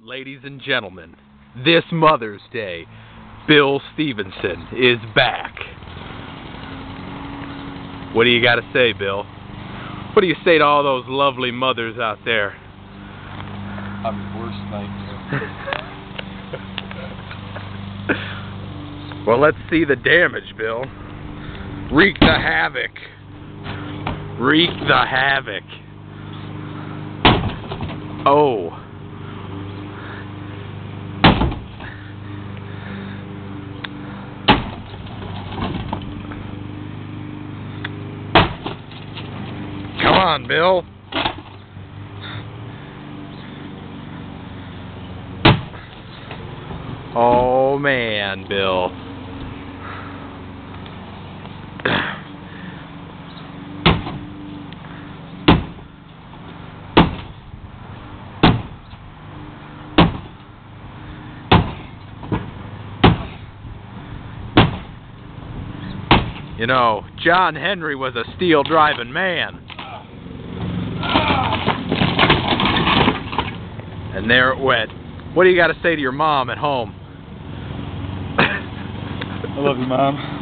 ladies and gentlemen, this Mother's Day, Bill Stevenson is back. What do you got to say, Bill? What do you say to all those lovely mothers out there? I'm his worst nightmare. Well, let's see the damage, Bill. Wreak the havoc. Wreak the havoc. Oh. Come on, Bill. Oh, man, Bill. You know, John Henry was a steel-driving man. And there it went. What do you got to say to your mom at home? I love you, Mom.